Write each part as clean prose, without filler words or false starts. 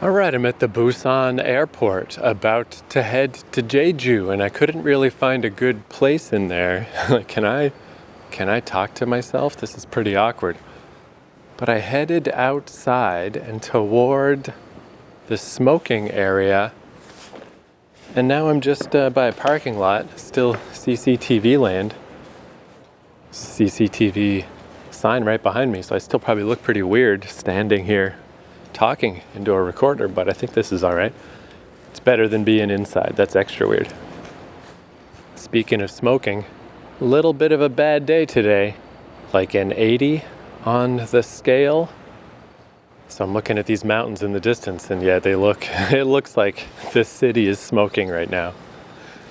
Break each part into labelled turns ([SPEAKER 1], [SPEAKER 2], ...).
[SPEAKER 1] All right, I'm at the Busan airport about to head to Jeju, and I couldn't really find a good place in there. Like, can I talk to myself? This is pretty awkward. But I headed outside and toward the smoking area, and now I'm just by a parking lot, still CCTV land. CCTV sign right behind me, so I still probably look pretty weird standing here talking into a recorder, but I think this is all right. It's better than being inside. That's extra weird. Speaking of smoking, a little bit of a bad day today, like an 80 on the scale. So I'm looking at these mountains in the distance, and yeah, it looks like this city is smoking right now.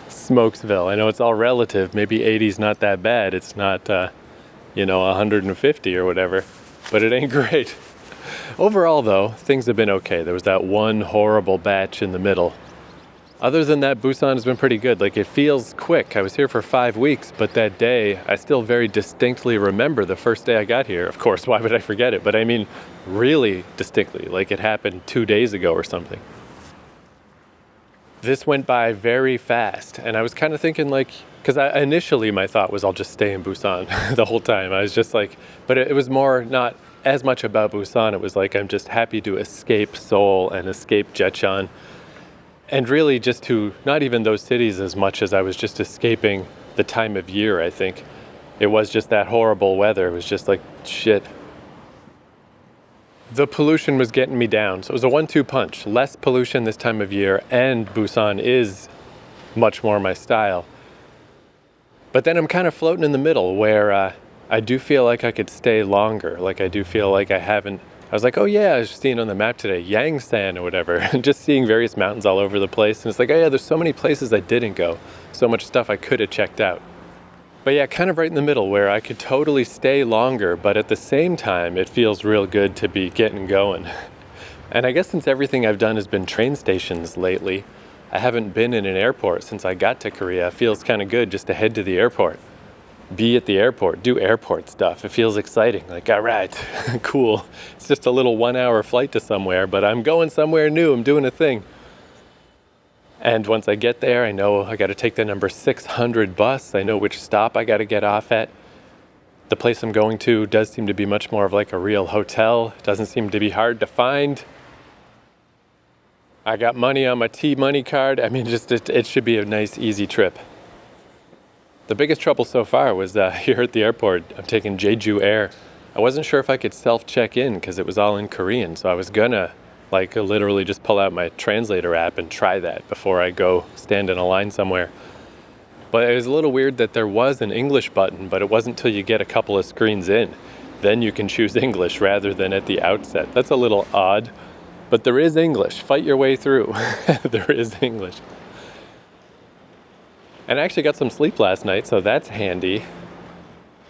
[SPEAKER 1] Smokesville. I know it's all relative. Maybe 80's not that bad. It's not, 150 or whatever, but it ain't great. Overall, though, things have been okay. There was that one horrible batch in the middle. Other than that, Busan has been pretty good. Like, it feels quick. I was here for 5 weeks, but that day, I still very distinctly remember the first day I got here. Of course, why would I forget it? But I mean, really distinctly, like it happened 2 days ago or something. This went by very fast, and I was kind of thinking, like, because initially my thought was I'll just stay in Busan the whole time. I was just like, but it was more not as much about Busan. It was like, I'm just happy to escape Seoul and escape Jecheon, and really just to not even those cities as much as I was just escaping the time of year. I think it was just that horrible weather. It was just like, shit. The pollution was getting me down, so it was a 1-2 punch. Less pollution this time of year, and Busan is much more my style. But then I'm kind of floating in the middle where I do feel like I could stay longer. Like, I do feel like I was like, oh yeah, I was seeing on the map today, Yangsan or whatever, and just seeing various mountains all over the place. And it's like, oh yeah, there's so many places I didn't go. So much stuff I could have checked out. But yeah, kind of right in the middle where I could totally stay longer, but at the same time, it feels real good to be getting going. And I guess since everything I've done has been train stations lately, I haven't been in an airport since I got to Korea. It feels kind of good just to head to the airport, be at the airport, do airport stuff. It feels exciting. Like, all right, cool. It's just a little 1-hour flight to somewhere, but I'm going somewhere new. I'm doing a thing. And once I get there, I know I got to take the number 600 bus. I know which stop I got to get off at. The place I'm going to does seem to be much more of like a real hotel. It doesn't seem to be hard to find. I got money on my T-Money card. I mean, just it should be a nice, easy trip. The biggest trouble so far was here at the airport. I'm taking Jeju Air. I wasn't sure if I could self-check in because it was all in Korean, so I was gonna literally just pull out my translator app and try that before I go stand in a line somewhere. But it was a little weird that there was an English button, but it wasn't till you get a couple of screens in. Then you can choose English rather than at the outset. That's a little odd, but there is English. Fight your way through. There is English. And I actually got some sleep last night, so that's handy.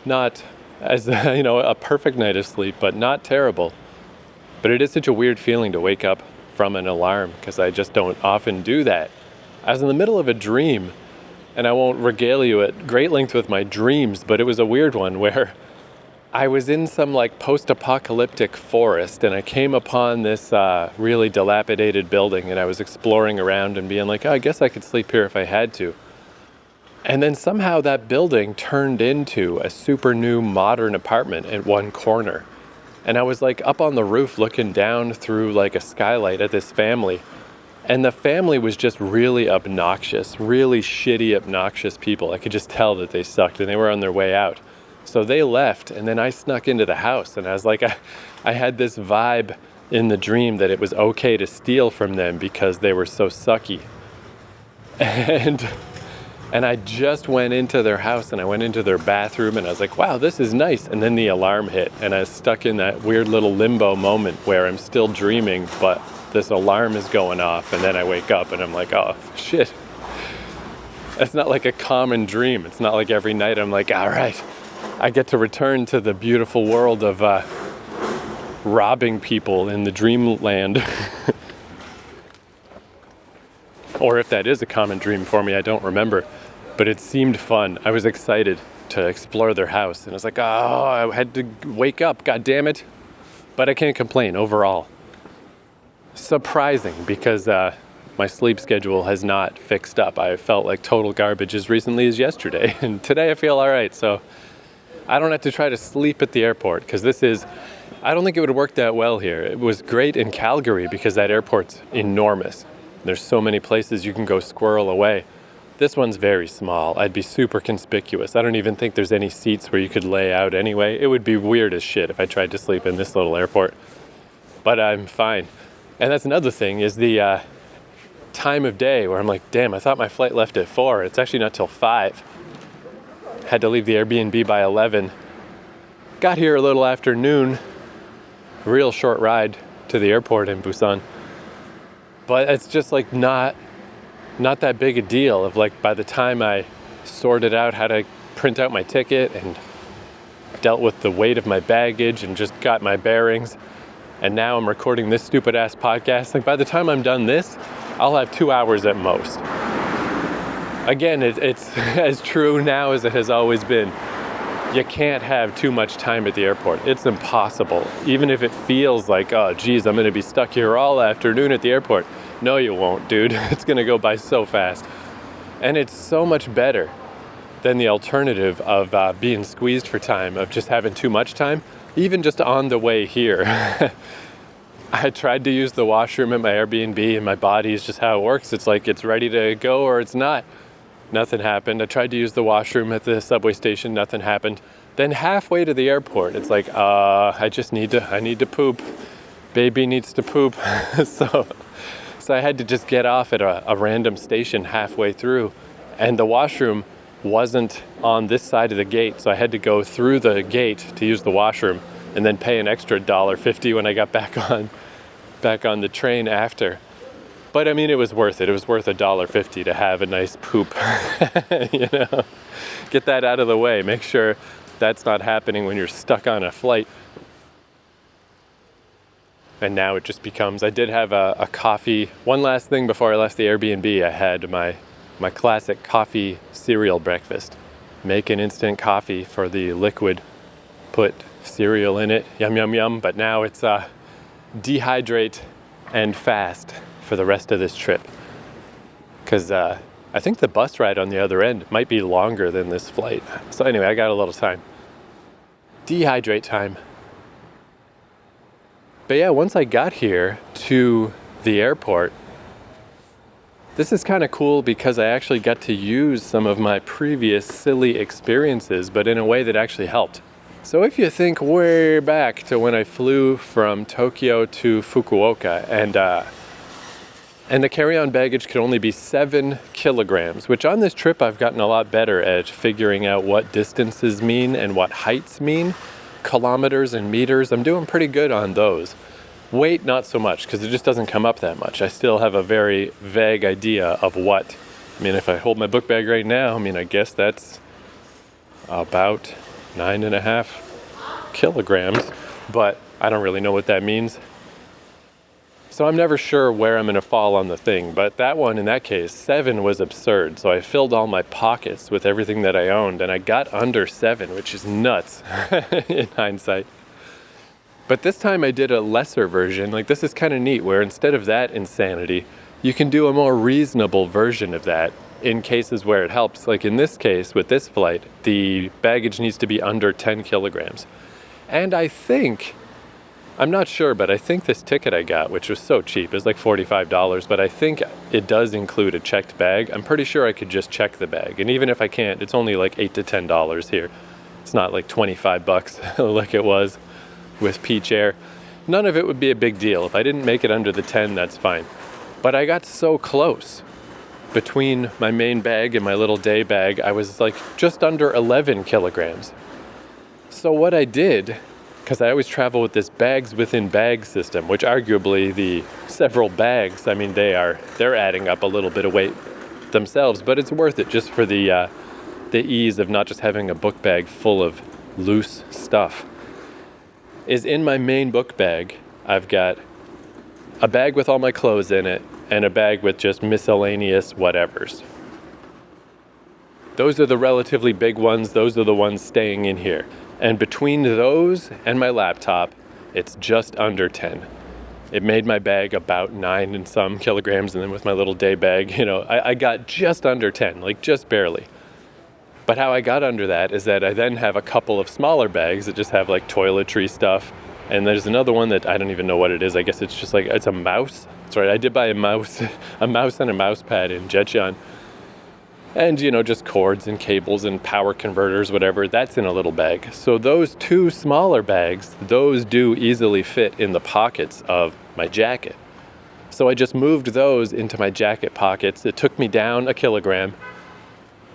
[SPEAKER 1] Not as, a perfect night of sleep, but not terrible. But it is such a weird feeling to wake up from an alarm because I just don't often do that. I was in the middle of a dream, and I won't regale you at great length with my dreams, but it was a weird one where I was in some post-apocalyptic forest, and I came upon this really dilapidated building, and I was exploring around and being like, oh, I guess I could sleep here if I had to. And then somehow that building turned into a super new modern apartment at one corner. And I was up on the roof looking down through a skylight at this family. And the family was just really obnoxious, really shitty, obnoxious people. I could just tell that they sucked and they were on their way out. So they left, and then I snuck into the house, and I was like, I had this vibe in the dream that it was okay to steal from them because they were so sucky. And I just went into their house, and I went into their bathroom, and I was like, wow, this is nice. And then the alarm hit, and I was stuck in that weird little limbo moment where I'm still dreaming, but this alarm is going off, and then I wake up, and I'm like, oh, shit. That's not like a common dream. It's not like every night I'm like, all right, I get to return to the beautiful world of robbing people in the dreamland. Or if that is a common dream for me, I don't remember. But it seemed fun. I was excited to explore their house. And I was like, oh, I had to wake up, god damn it. But I can't complain overall. surprising because my sleep schedule has not fixed up. I felt like total garbage as recently as yesterday, and today I feel all right. So I don't have to try to sleep at the airport because I don't think it would work that well here. It was great in Calgary because that airport's enormous. There's so many places you can go squirrel away. This one's very small. I'd be super conspicuous. I don't even think there's any seats where you could lay out anyway. It would be weird as shit if I tried to sleep in this little airport. But I'm fine. And that's another thing is the time of day where I'm like, damn, I thought my flight left at 4. It's actually not till 5. Had to leave the Airbnb by 11. Got here a little after noon. Real short ride to the airport in Busan. But it's just like not that big a deal of like by the time I sorted out how to print out my ticket and dealt with the weight of my baggage and just got my bearings, and now I'm recording this stupid ass podcast, like by the time I'm done this, I'll have 2 hours at most. Again, it's as true now as it has always been. You can't have too much time at the airport. It's impossible. Even if it feels like, oh geez, I'm gonna be stuck here all afternoon at the airport. No, you won't, dude. It's gonna go by so fast. And it's so much better than the alternative of being squeezed for time, of just having too much time, even just on the way here. I tried to use the washroom at my Airbnb and my body is just how it works. It's like it's ready to go or it's not. Nothing happened. I tried to use the washroom at the subway station. Nothing happened. Then halfway to the airport, it's like, I need to poop. Baby needs to poop. So I had to just get off at a random station halfway through. And the washroom wasn't on this side of the gate. So I had to go through the gate to use the washroom and then pay an extra $1.50 when I got back on the train after. But I mean, it was worth it. It was worth $1.50 to have a nice poop, you know, get that out of the way. Make sure that's not happening when you're stuck on a flight. And now it just becomes, I did have a coffee. One last thing before I left the Airbnb, I had my classic coffee cereal breakfast. Make an instant coffee for the liquid, put cereal in it, yum, yum, yum. But now it's dehydrate and fast for the rest of this trip. Because I think the bus ride on the other end might be longer than this flight. So anyway, I got a little time. Dehydrate time. But yeah, once I got here to the airport, this is kind of cool because I actually got to use some of my previous silly experiences, but in a way that actually helped. So if you think way back to when I flew from Tokyo to Fukuoka and the carry-on baggage could only be 7 kilograms, which on this trip I've gotten a lot better at figuring out what distances mean and what heights mean. Kilometers and meters, I'm doing pretty good on those. Weight, not so much, because it just doesn't come up that much. I still have a very vague idea of what. I mean, if I hold my book bag right now, I mean, I guess that's about 9.5 kilograms, but I don't really know what that means. So I'm never sure where I'm going to fall on the thing, but that one, in that case, 7 was absurd. So I filled all my pockets with everything that I owned, and I got under 7, which is nuts in hindsight. But this time I did a lesser version. Like, this is kind of neat, where instead of that insanity, you can do a more reasonable version of that in cases where it helps. Like in this case, with this flight, the baggage needs to be under 10 kilograms. And I'm not sure, but I think this ticket I got, which was so cheap, is like $45, but I think it does include a checked bag. I'm pretty sure I could just check the bag. And even if I can't, it's only like $8 to $10 here. It's not like $25 like it was with Peach Air. None of it would be a big deal. If I didn't make it under the 10, that's fine. But I got so close. Between my main bag and my little day bag, I was like just under 11 kilograms. So what I did, because I always travel with this bags within bags system, which arguably the several bags, I mean, they're adding up a little bit of weight themselves, but it's worth it just for the ease of not just having a book bag full of loose stuff. Is in my main book bag, I've got a bag with all my clothes in it and a bag with just miscellaneous whatevers. Those are the relatively big ones. Those are the ones staying in here. And between those and my laptop, it's just under 10. It made my bag about 9 and some kilograms, and then with my little day bag, I got just under 10, like just barely. But how I got under that is that I then have a couple of smaller bags that just have like toiletry stuff. And there's another one that I don't even know what it is. I guess it's just like, it's a mouse. That's right, I did buy a mouse and a mouse pad in Jeju. And, just cords and cables and power converters, whatever, that's in a little bag. So those 2 smaller bags, those do easily fit in the pockets of my jacket. So I just moved those into my jacket pockets. It took me down a kilogram.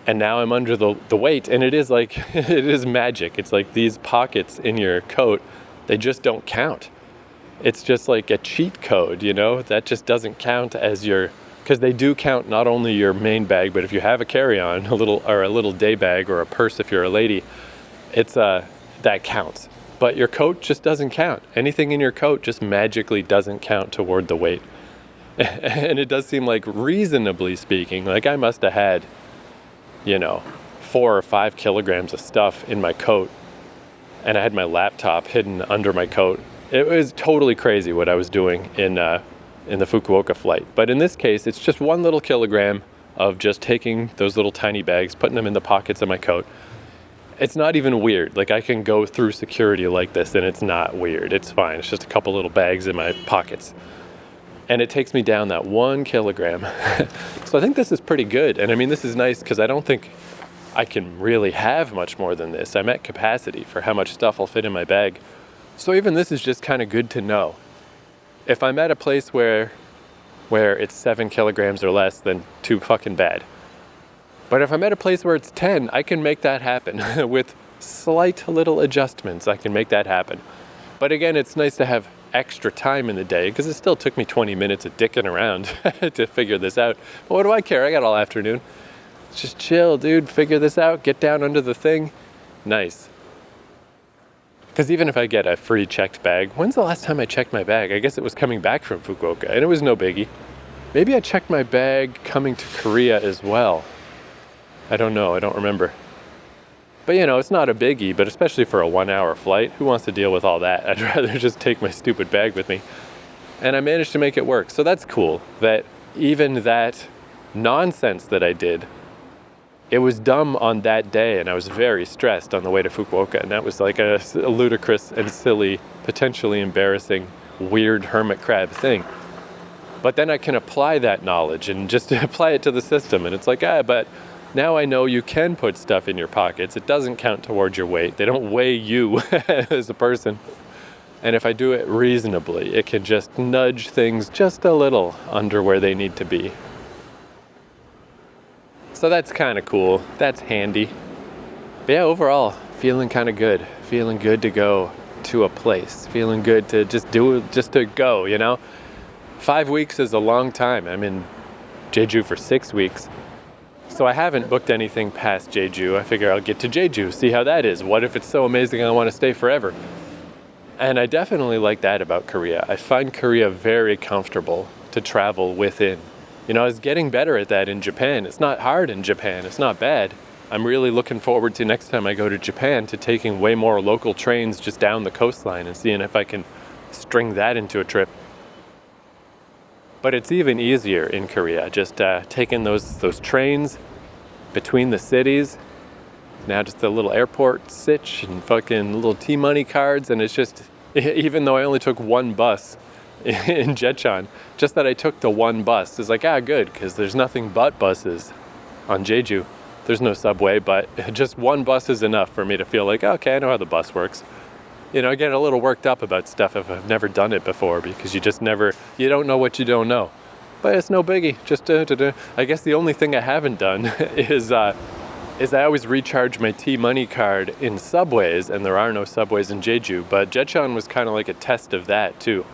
[SPEAKER 1] And now I'm under the weight, and it is like, it is magic. It's like these pockets in your coat, they just don't count. It's just like a cheat code, that just doesn't count as because they do count not only your main bag, but if you have a carry-on, a little day bag or a purse if you're a lady, that counts. But your coat just doesn't count. Anything in your coat just magically doesn't count toward the weight. And it does seem like, reasonably speaking, like I must have had 4 or 5 kilograms of stuff in my coat, and I had my laptop hidden under my coat. It was totally crazy what I was doing in the Fukuoka flight. But in this case, it's just 1 little kilogram of just taking those little tiny bags, putting them in the pockets of my coat. It's not even weird. Like, I can go through security like this, and it's not weird. It's fine. It's just a couple little bags in my pockets. And it takes me down that 1 kilogram. So I think this is pretty good. And I mean, this is nice because I don't think I can really have much more than this. I'm at capacity for how much stuff will fit in my bag. So even this is just kind of good to know. If I'm at a place where it's 7 kilograms or less, then too fucking bad. But if I'm at a place where it's 10, I can make that happen. With slight little adjustments, I can make that happen. But again, it's nice to have extra time in the day, because it still took me 20 minutes of dicking around to figure this out. But what do I care? I got all afternoon. Just chill, dude. Figure this out. Get down under the thing. Nice. Because even if I get a free checked bag, when's the last time I checked my bag? I guess it was coming back from Fukuoka, and it was no biggie. Maybe I checked my bag coming to Korea as well. I don't know. I don't remember. But it's not a biggie, but especially for a 1-hour flight, who wants to deal with all that? I'd rather just take my stupid bag with me. And I managed to make it work. So that's cool, that even that nonsense that I did, it was dumb on that day, and I was very stressed on the way to Fukuoka, and that was like a ludicrous and silly, potentially embarrassing, weird hermit crab thing. But then I can apply that knowledge and just apply it to the system, and it's like, but now I know you can put stuff in your pockets. It doesn't count towards your weight. They don't weigh you as a person. And if I do it reasonably, it can just nudge things just a little under where they need to be. So that's kind of cool. That's handy. But yeah, overall, feeling kind of good. Feeling good to go to a place. Feeling good to just do it, just to go, 5 weeks is a long time. I'm in Jeju for 6 weeks. So I haven't booked anything past Jeju. I figure I'll get to Jeju, see how that is. What if it's so amazing I want to stay forever? And I definitely like that about Korea. I find Korea very comfortable to travel within. I was getting better at that in Japan. It's not hard in Japan. It's not bad. I'm really looking forward to next time I go to Japan to taking way more local trains just down the coastline and seeing if I can string that into a trip. But it's even easier in Korea, just taking those trains between the cities. Now just the little airport sitch and fucking little T-money cards, and it's just, even though I only took 1 bus in Jeju, just that I took the 1 bus is like, good, because there's nothing but buses on Jeju. There's no subway, but just 1 bus is enough for me to feel like, okay, I know how the bus works. I get a little worked up about stuff if I've never done it before, because you don't know what you don't know. But it's no biggie. Just I guess the only thing I haven't done is I always recharge my T-money card in subways, and there are no subways in Jeju. But Jeju was kind of like a test of that too,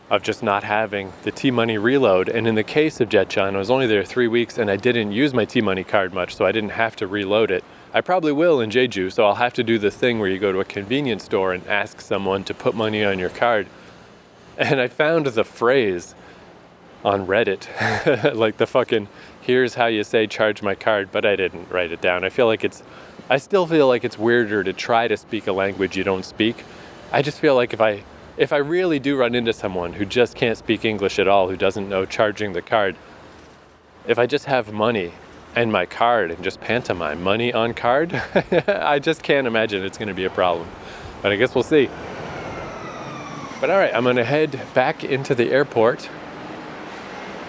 [SPEAKER 1] of just not having the T-money reload. And in the case of Jeju, I was only there 3 weeks, and I didn't use my T-money card much, so I didn't have to reload it. I probably will in Jeju, so I'll have to do the thing where you go to a convenience store and ask someone to put money on your card. And I found the phrase on Reddit, like the fucking, here's how you say charge my card, but I didn't write it down. I still feel like it's weirder to try to speak a language you don't speak. I just feel like if if I really do run into someone who just can't speak English at all, who doesn't know charging the card, if I just have money and my card and just pantomime money on card, I just can't imagine it's going to be a problem. But I guess we'll see. But all right, I'm going to head back into the airport,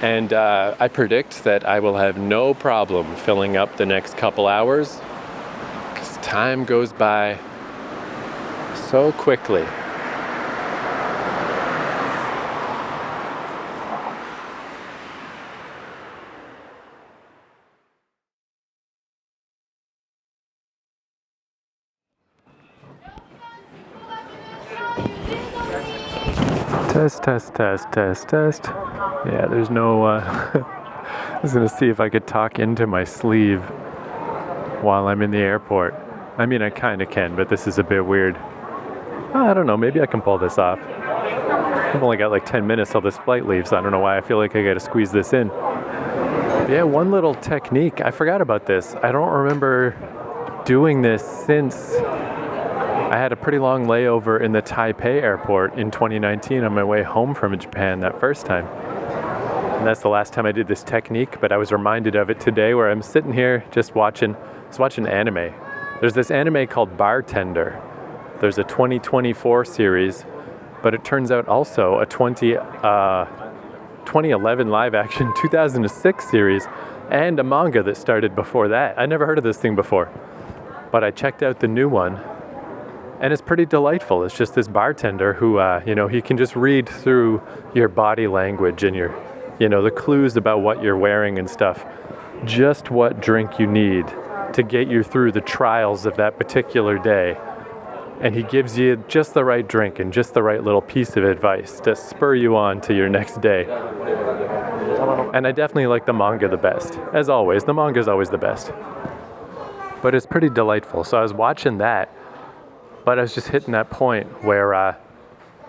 [SPEAKER 1] and I predict that I will have no problem filling up the next couple hours, because time goes by so quickly. Test, test, test, test, test. Yeah, there's no, I was gonna see if I could talk into my sleeve while I'm in the airport. I mean, I kinda can, but this is a bit weird. I don't know, maybe I can pull this off. I've only got like 10 minutes till this flight leaves, so I don't know why I feel like I gotta squeeze this in. But yeah, one little technique, I forgot about this. I don't remember doing this since I had a pretty long layover in the Taipei airport in 2019 on my way home from Japan that first time. And that's the last time I did this technique, but I was reminded of it today where I'm sitting here just watching anime. There's this anime called Bartender. There's a 2024 series, but it turns out also a 2011 live action 2006 series and a manga that started before that. I never heard of this thing before, but I checked out the new one. And it's pretty delightful. It's just this bartender who, he can just read through your body language and your, the clues about what you're wearing and stuff. Just what drink you need to get you through the trials of that particular day. And he gives you just the right drink and just the right little piece of advice to spur you on to your next day. And I definitely like the manga the best. As always, the manga is always the best. But it's pretty delightful. So I was watching that. But I was just hitting that point where I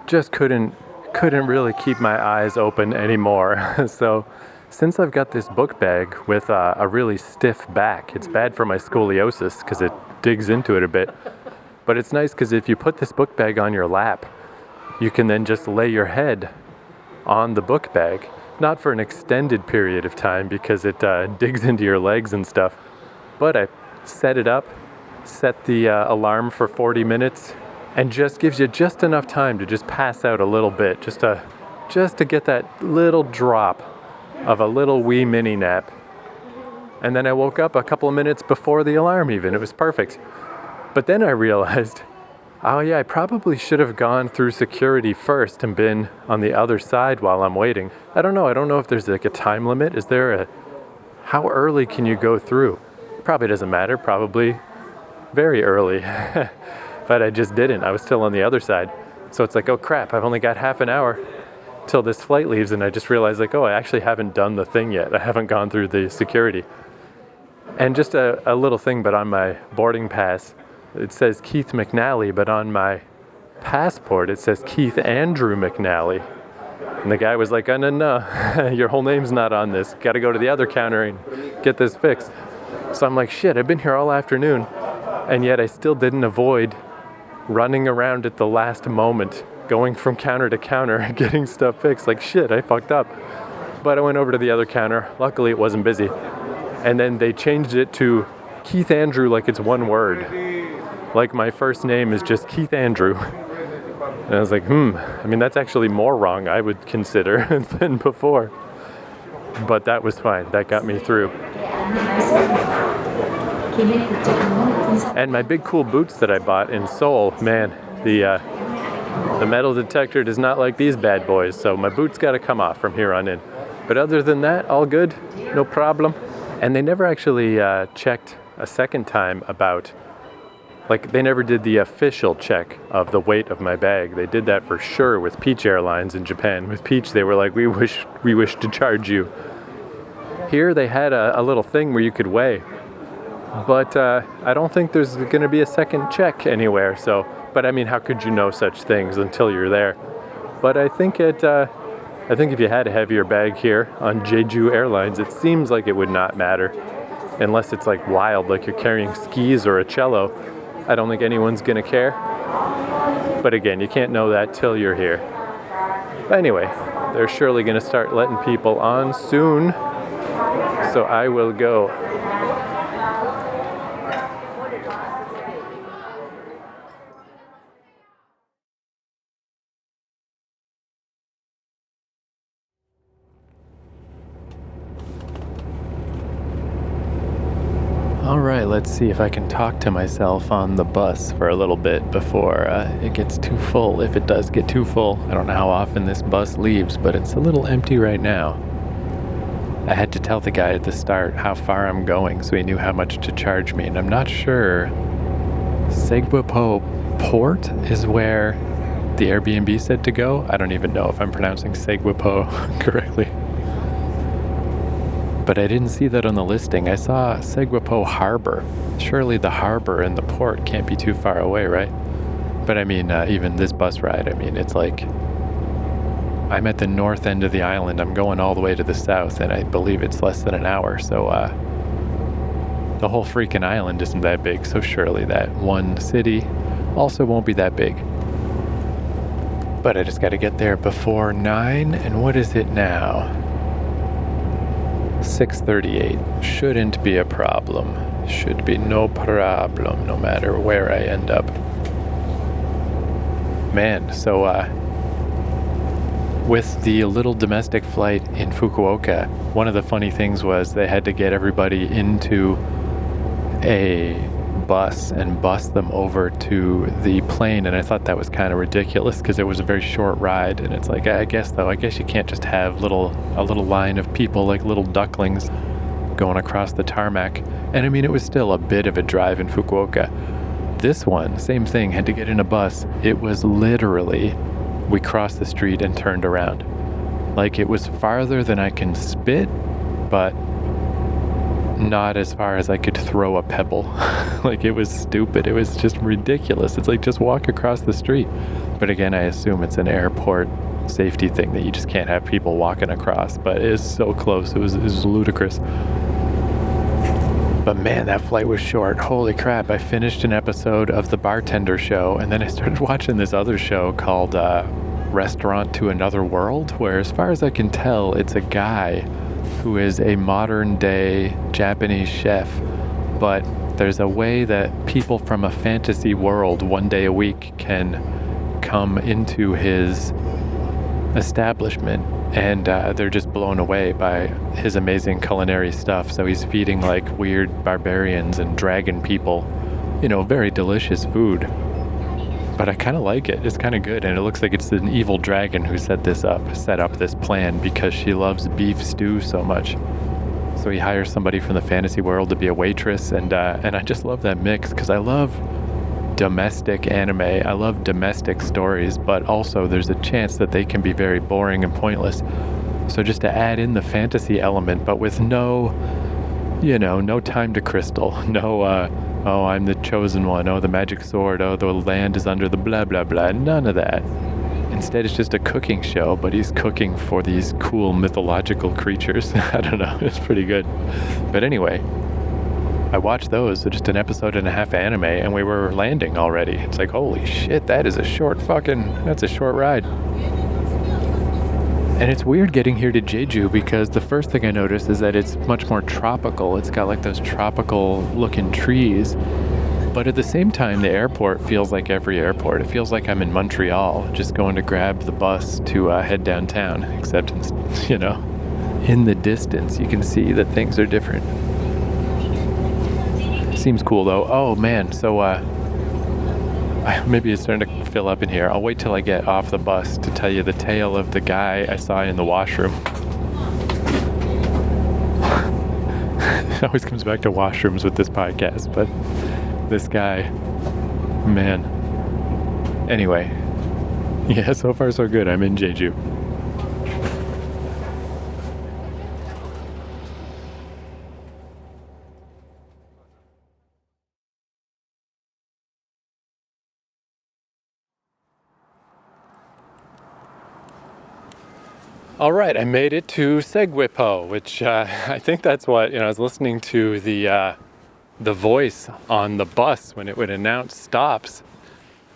[SPEAKER 1] just couldn't really keep my eyes open anymore. So since I've got this book bag with a really stiff back, it's bad for my scoliosis because it digs into it a bit. But it's nice because if you put this book bag on your lap, you can then just lay your head on the book bag. Not for an extended period of time because it digs into your legs and stuff. But I set it up. Set the alarm for 40 minutes and just gives you just enough time to just pass out a little bit, just to get that little drop of a little wee mini nap. And then I woke up a couple of minutes before the alarm even. It was perfect. But then I realized, oh yeah, I probably should have gone through security first and been on the other side while I'm waiting. I don't know if there's like a time limit. How early can you go through? Probably doesn't matter, probably very early, but I just didn't. I was still on the other side. So it's like, oh crap, I've only got half an hour till this flight leaves, and I just realized like, oh, I actually haven't done the thing yet. I haven't gone through the security. And just a little thing, but on my boarding pass, it says Keith McNally, but on my passport, it says Keith Andrew McNally. And the guy was like, oh, no, your whole name's not on this. Got to go to the other counter and get this fixed. So I'm like, shit, I've been here all afternoon. And yet I still didn't avoid running around at the last moment, going from counter to counter, getting stuff fixed. Like, shit, I fucked up. But I went over to the other counter. Luckily, it wasn't busy. And then they changed it to Keith Andrew like it's one word. Like my first name is just Keith Andrew. And I was like, I mean, that's actually more wrong, I would consider, than before. But that was fine. That got me through. And my big cool boots that I bought in Seoul, man, the metal detector does not like these bad boys, so my boots got to come off from here on in. But other than that, all good, no problem. And they never actually checked a second time about, like, they never did the official check of the weight of my bag. They did that for sure with Peach Airlines in Japan. With Peach, they were like, we wish to charge you. Here, they had a little thing where you could weigh. But I don't think there's going to be a second check anywhere. So, but I mean, how could you know such things until you're there? But I think if you had a heavier bag here on Jeju Airlines, it seems like it would not matter, unless it's like wild, like you're carrying skis or a cello. I don't think anyone's going to care. But again, you can't know that till you're here. But anyway, they're surely going to start letting people on soon. So I will go. All right, let's see if I can talk to myself on the bus for a little bit before it gets too full, if it does get too full. I don't know how often this bus leaves, but it's a little empty right now. I had to tell the guy at the start how far I'm going so he knew how much to charge me, and I'm not sure. Seogwipo Port is where the Airbnb said to go. I don't even know if I'm pronouncing Seogwipo correctly. But I didn't see that on the listing. I saw Seogwipo Harbor. Surely the harbor and the port can't be too far away, right? But I mean, even this bus ride, I mean, it's like I'm at the north end of the island. I'm going all the way to the south, and I believe it's less than an hour. So the whole freaking island isn't that big, so surely that one city also won't be that big. But I just got to get there before 9, and what is it now? 6:38. Shouldn't be a problem. Should be no problem, no matter where I end up. Man, so with the little domestic flight in Fukuoka, one of the funny things was they had to get everybody into a bus and bus them over to the plane, and I thought that was kind of ridiculous because it was a very short ride, and it's like, I guess you can't just have a little line of people like little ducklings going across the tarmac. And I mean, it was still a bit of a drive in Fukuoka. This one, same thing, had to get in a bus. It was literally, we crossed the street and turned around. Like, it was farther than I can spit, but not as far as I could throw a pebble. Like, it was stupid. It was just ridiculous. It's like, just walk across the street. But again, I assume it's an airport safety thing that you just can't have people walking across. But it is so close. It was ludicrous. But man, that flight was short. Holy crap. I finished an episode of The Bartender Show, and then I started watching this other show called Restaurant to Another World, where, as far as I can tell, it's a guy who is a modern day Japanese chef, but there's a way that people from a fantasy world 1 day a week can come into his establishment, and they're just blown away by his amazing culinary stuff. So he's feeding like weird barbarians and dragon people, very delicious food. But I kind of like it. It's kind of good, and it looks like it's an evil dragon who set up this plan because she loves beef stew so much. So he hires somebody from the fantasy world to be a waitress, and I just love that mix because I love domestic anime. I love domestic stories, but also there's a chance that they can be very boring and pointless. So just to add in the fantasy element, but with no time to crystal, no oh, I'm the chosen one, oh, the magic sword, oh, the land is under the blah, blah, blah. None of that. Instead, it's just a cooking show, but he's cooking for these cool mythological creatures. I don't know, it's pretty good. But anyway, I watched those, so just an episode and a half anime, and we were landing already. It's like, holy shit, that's a short ride. And it's weird getting here to Jeju because the first thing I noticed is that it's much more tropical. It's got like those tropical looking trees. But at the same time, the airport feels like every airport. It feels like I'm in Montreal, just going to grab the bus to head downtown. Except, in the distance, you can see that things are different. Seems cool though. Oh man, so maybe it's starting to fill up in here. I'll wait till I get off the bus to tell you the tale of the guy I saw in the washroom. It always comes back to washrooms with this podcast, but this guy, man. Anyway, yeah, so far so good. I'm in Jeju. All right, I made it to Seogwipo, which I think that's what, I was listening to the voice on the bus when it would announce stops.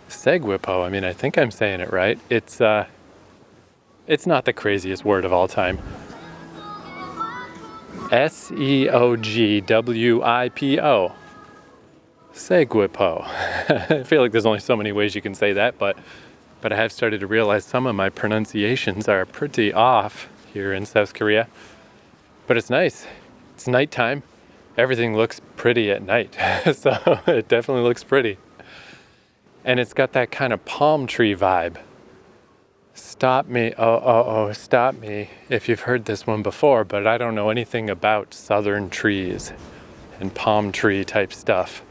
[SPEAKER 1] Seogwipo, I mean, I think I'm saying it right. It's not the craziest word of all time. Seogwipo. Seogwipo. I feel like there's only so many ways you can say that, but I have started to realize some of my pronunciations are pretty off here in South Korea. But it's nice. It's nighttime. Everything looks pretty at night. So it definitely looks pretty. And it's got that kind of palm tree vibe. Stop me, stop me if you've heard this one before, but I don't know anything about southern trees and palm tree type stuff.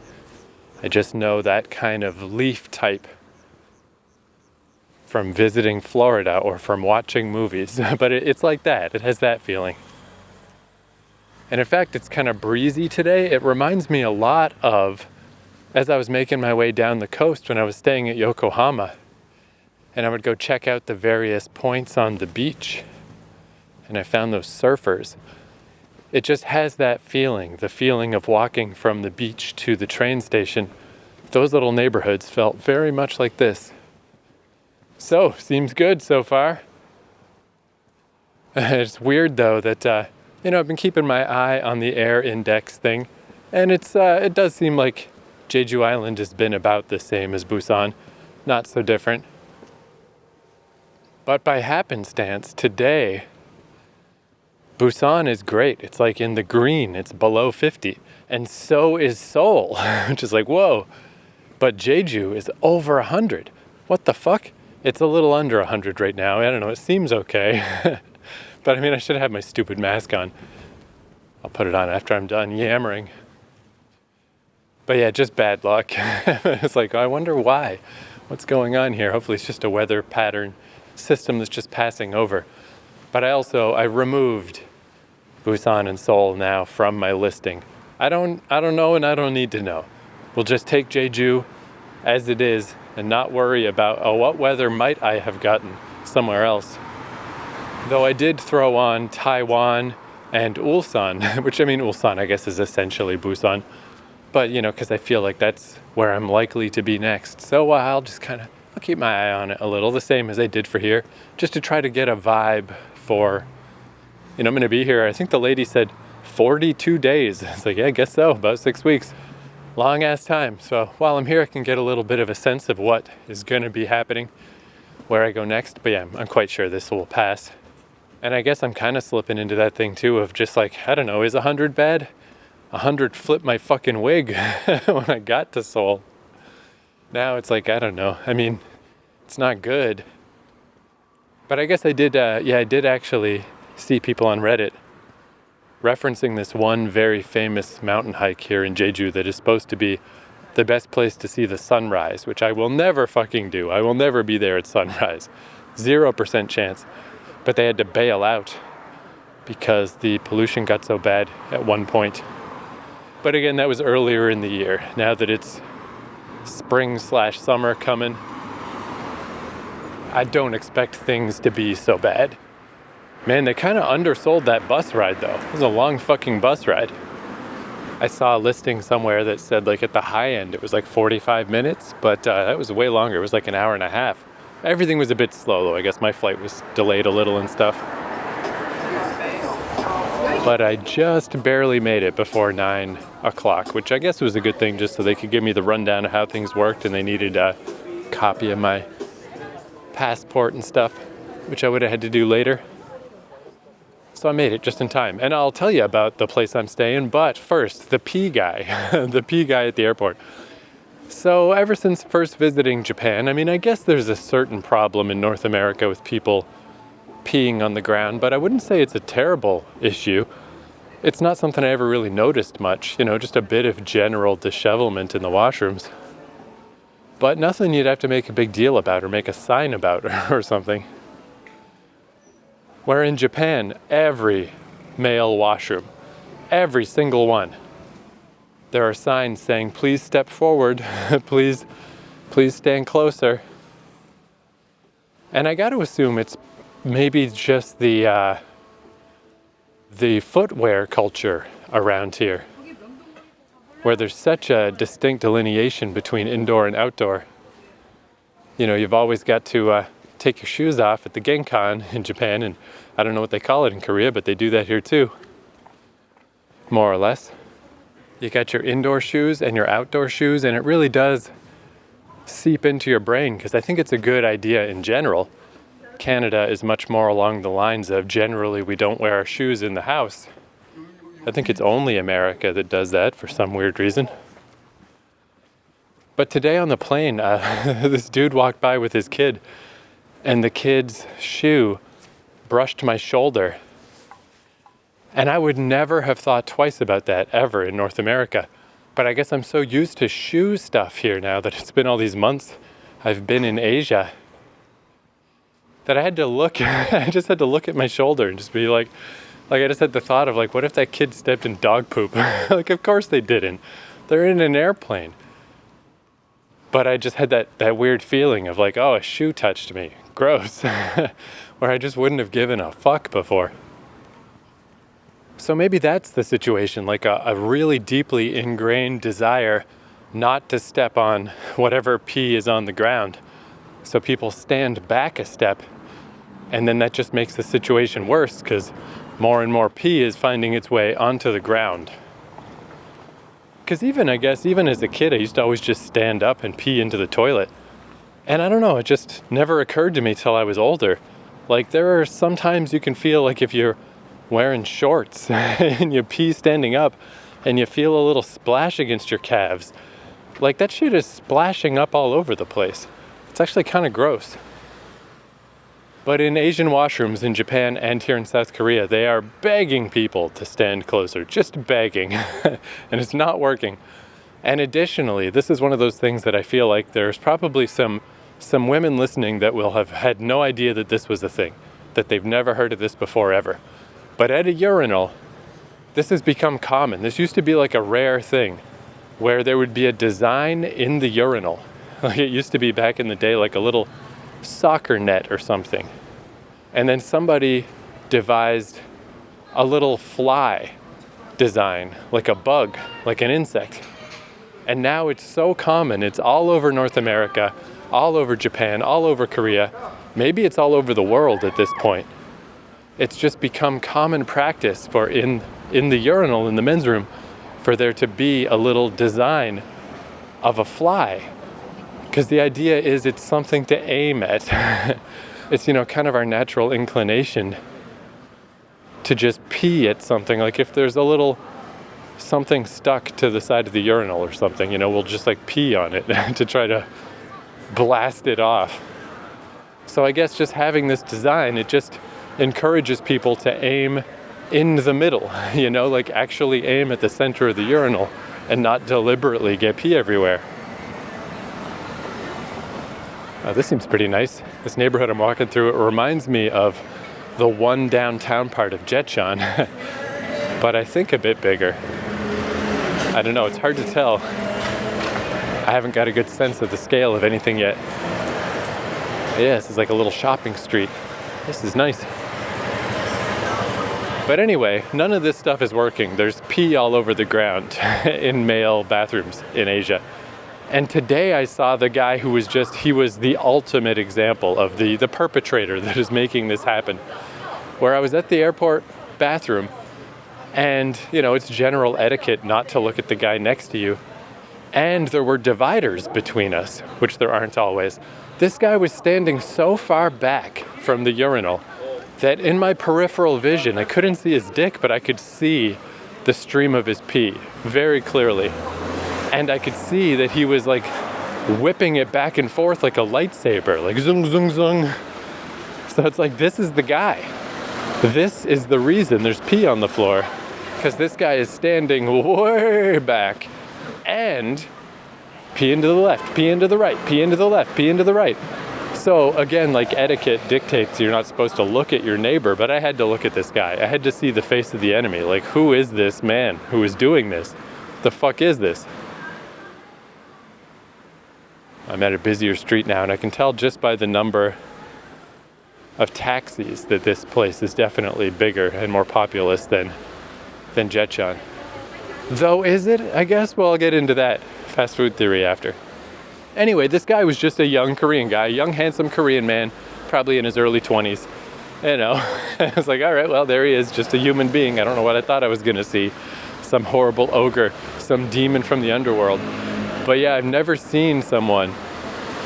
[SPEAKER 1] I just know that kind of leaf type from visiting Florida or from watching movies. But it's like that. It has that feeling. And in fact, it's kind of breezy today. It reminds me a lot of, as I was making my way down the coast when I was staying at Yokohama, and I would go check out the various points on the beach, and I found those surfers. It just has that feeling, the feeling of walking from the beach to the train station. Those little neighborhoods felt very much like this. So, seems good so far. It's weird though that, I've been keeping my eye on the air index thing, and it does seem like Jeju Island has been about the same as Busan, not so different. But by happenstance, today, Busan is great. It's like in the green, it's below 50. And so is Seoul, which is like, whoa. But Jeju is over 100. What the fuck? It's a little under 100 right now. I don't know, it seems okay. But I mean, I should have my stupid mask on. I'll put it on after I'm done yammering. But yeah, just bad luck. It's like, I wonder why. What's going on here? Hopefully it's just a weather pattern system that's just passing over. But I removed Busan and Seoul now from my listing. I don't know, and I don't need to know. We'll just take Jeju as it is and not worry about, what weather might I have gotten somewhere else. Though I did throw on Taiwan and Ulsan, which Ulsan I guess is essentially Busan. But, because I feel like that's where I'm likely to be next. So I'll just I'll keep my eye on it a little, the same as I did for here, just to try to get a vibe for, I'm going to be here. I think the lady said 42 days. It's like, yeah, I guess so, about 6 weeks. Long ass time. So while I'm here, I can get a little bit of a sense of what is going to be happening, where I go next. But yeah, I'm quite sure this will pass. And I guess I'm kind of slipping into that thing too of just like, I don't know, is 100 bad? 100 flipped my fucking wig when I got to Seoul. Now it's like, I don't know. It's not good. But I guess I did actually see people on Reddit referencing this one very famous mountain hike here in Jeju that is supposed to be the best place to see the sunrise, which I will never fucking do. I will never be there at sunrise. 0% chance. But they had to bail out because the pollution got so bad at one point. But again, that was earlier in the year. Now that it's spring/summer coming, I don't expect things to be so bad. Man, they kind of undersold that bus ride though. It was a long fucking bus ride. I saw a listing somewhere that said like at the high end it was like 45 minutes, but that was way longer. It was like an hour and a half. Everything was a bit slow though. I guess my flight was delayed a little and stuff. But I just barely made it before 9 o'clock, which I guess was a good thing just so they could give me the rundown of how things worked, and they needed a copy of my passport and stuff, which I would have had to do later. So I made it just in time. And I'll tell you about the place I'm staying, but first, the pee guy, the pee guy at the airport. So ever since first visiting Japan, I guess there's a certain problem in North America with people peeing on the ground, but I wouldn't say it's a terrible issue. It's not something I ever really noticed much, just a bit of general dishevelment in the washrooms. But nothing you'd have to make a big deal about or make a sign about or something. Where in Japan, every male washroom, every single one, there are signs saying, please step forward, please stand closer. And I got to assume it's maybe just the footwear culture around here, where there's such a distinct delineation between indoor and outdoor. You've always got to take your shoes off at the Genkan in Japan, and I don't know what they call it in Korea, but they do that here too, more or less. You got your indoor shoes and your outdoor shoes, and it really does seep into your brain, because I think it's a good idea in general. Canada is much more along the lines of generally we don't wear our shoes in the house. I think it's only America that does that for some weird reason. But today on the plane, this dude walked by with his kid, and the kid's shoe brushed my shoulder. And I would never have thought twice about that ever in North America. But I guess I'm so used to shoe stuff here now that it's been all these months I've been in Asia that I just had to look at my shoulder and just be like I just had the thought of like, what if that kid stepped in dog poop? Like, of course they didn't. They're in an airplane. But I just had that weird feeling of like, oh, a shoe touched me. Gross. Where I just wouldn't have given a fuck before. So maybe that's the situation, like a really deeply ingrained desire not to step on whatever pee is on the ground. So people stand back a step, and then that just makes the situation worse because more and more pee is finding its way onto the ground. Because even as a kid, I used to always just stand up and pee into the toilet. And I don't know, it just never occurred to me till I was older. Like, there are sometimes you can feel like if you're wearing shorts and you pee standing up and you feel a little splash against your calves. Like, that shit is splashing up all over the place. It's actually kind of gross. But in Asian washrooms in Japan and here in South Korea, they are begging people to stand closer, just begging, and it's not working. And additionally, this is one of those things that I feel like there's probably some women listening that will have had no idea that this was a thing, that they've never heard of this before ever. But at a urinal, this has become common. This used to be like a rare thing, where there would be a design in the urinal. Like it used to be back in the day, like a little soccer net or something. And then somebody devised a little fly design, like a bug, like an insect. And now it's so common. It's all over North America, all over Japan, all over Korea. Maybe it's all over the world at this point. It's just become common practice for in the urinal in the men's room for there to be a little design of a fly. Because the idea is it's something to aim at. It's, kind of our natural inclination to just pee at something. Like if there's a little something stuck to the side of the urinal or something, we'll just like pee on it to try to blast it off. So I guess just having this design, it just encourages people to aim in the middle, like actually aim at the center of the urinal and not deliberately get pee everywhere. This seems pretty nice. This neighborhood I'm walking through, it reminds me of the one downtown part of Jeju, but I think a bit bigger. I don't know, it's hard to tell. I haven't got a good sense of the scale of anything yet. Yeah, this is like a little shopping street. This is nice. But anyway, none of this stuff is working. There's pee all over the ground in male bathrooms in Asia. And today I saw the guy who was he was the ultimate example of the perpetrator that is making this happen. Where I was at the airport bathroom, and, it's general etiquette not to look at the guy next to you. And there were dividers between us, which there aren't always. This guy was standing so far back from the urinal that in my peripheral vision, I couldn't see his dick, but I could see the stream of his pee very clearly. And I could see that he was like whipping it back and forth like a lightsaber, like zung, zung, zung. So it's like, this is the guy. This is the reason there's pee on the floor, because this guy is standing way back and pee into the left, pee into the right, pee into the left, pee into the right. So again, like etiquette dictates you're not supposed to look at your neighbor, but I had to look at this guy. I had to see the face of the enemy. Like, who is this man who is doing this? The fuck is this? I'm at a busier street now, and I can tell just by the number of taxis that this place is definitely bigger and more populous than Jeju. Though, is it? I guess, well, I'll get into that fast food theory after. Anyway, this guy was just a young Korean guy, young, handsome Korean man, probably in his early 20s. You know, I was like, all right, well, there he is, just a human being. I don't know what I thought I was going to see. Some horrible ogre, some demon from the underworld. But yeah, I've never seen someone